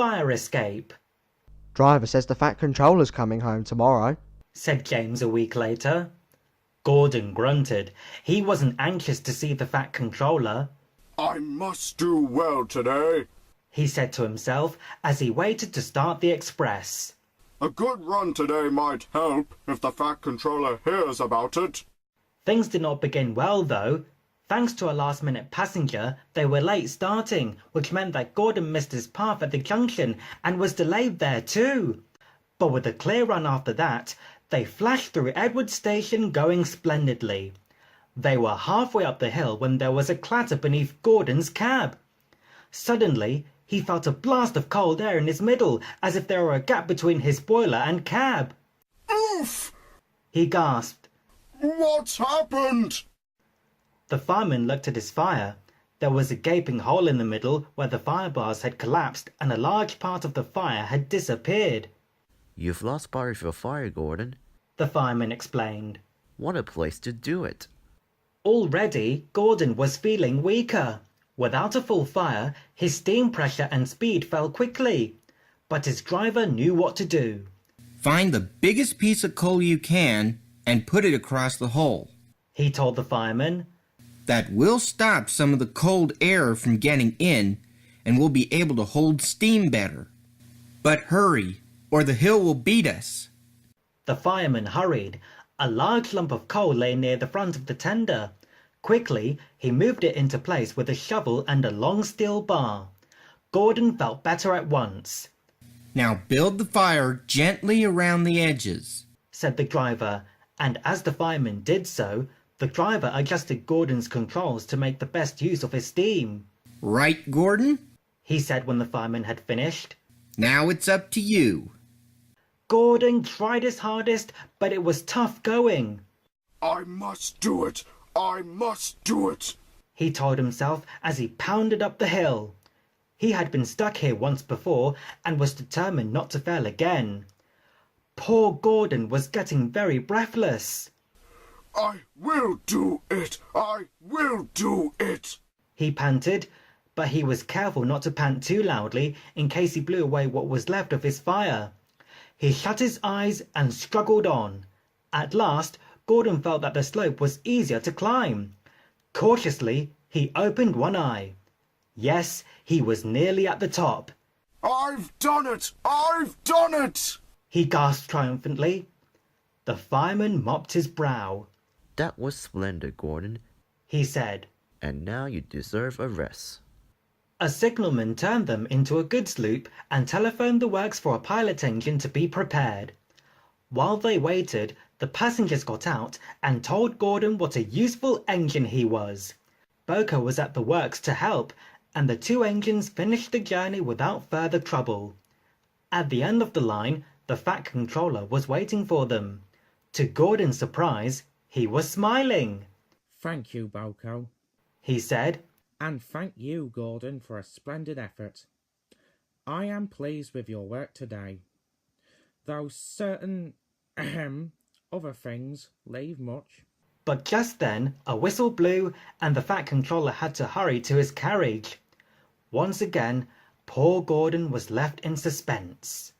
fire escape, Driver says the Fat Controller's coming home tomorrow, said James a week later. Gordon grunted. He wasn't anxious to see the Fat Controller. I must do well today, He said to himself as he waited to start the express. a good run today might help if the Fat Controller hears about it. Things did not begin well, though. Thanks to a last-minute passenger, they were late starting, which meant that Gordon missed his path at the junction and was delayed there too. But with a clear run after that, they flashed through Edward Station going splendidly. They were halfway up the hill when there was a clatter beneath Gordon's cab. Suddenly, he felt a blast of cold air in his middle, as if there were a gap between his boiler and cab. Oof! He gasped. What's happened? The fireman looked at his fire. There was a gaping hole in the middle where the fire bars had collapsed and a large part of the fire had disappeared. You've lost part of your fire, Gordon. The fireman explained. What a place to do it. Already, Gordon was feeling weaker. Without a full fire, his steam pressure and speed fell quickly. But his driver knew what to do. Find the biggest piece of coal you can and put it across the hole. He told the fireman. That will stop some of the cold air from getting in, and we'll be able to hold steam better. But hurry, or the hill will beat us. The fireman hurried. A large lump of coal lay near the front of the tender. Quickly, he moved it into place with a shovel and a long steel bar. Gordon felt better at once. Now build the fire gently around the edges, said the driver, and as the fireman did so, the driver adjusted Gordon's controls to make the best use of his steam. Right, Gordon? He said when the fireman had finished. Now it's up to you. Gordon tried his hardest, but it was tough going. I must do it. I must do it, he told himself as he pounded up the hill. He had been stuck here once before and was determined not to fail again. Poor Gordon was getting very breathless. I will do it. I will do it, He panted, but he was careful not to pant too loudly in case he blew away what was left of his fire. He shut his eyes and struggled on. At last, Gordon felt that the slope was easier to climb. Cautiously, he opened one eye. Yes, he was nearly at the top. I've done it. I've done it, He gasped triumphantly. The fireman mopped his brow. That was splendid, Gordon. He said. And now you deserve a rest. A signalman turned them into a goods loop and telephoned the works for a pilot engine to be prepared. While they waited, the passengers got out and told Gordon what a useful engine he was. Boca was at the works to help, and the two engines finished the journey without further trouble. At the end of the line, the Fat Controller was waiting for them. To Gordon's surprise, he was smiling. Thank you, Boko. He said. And thank you, Gordon, for a splendid effort. I am pleased with your work today, though certain other things leave much. But just then, a whistle blew and the Fat Controller had to hurry to his carriage. Once again, poor Gordon was left in suspense.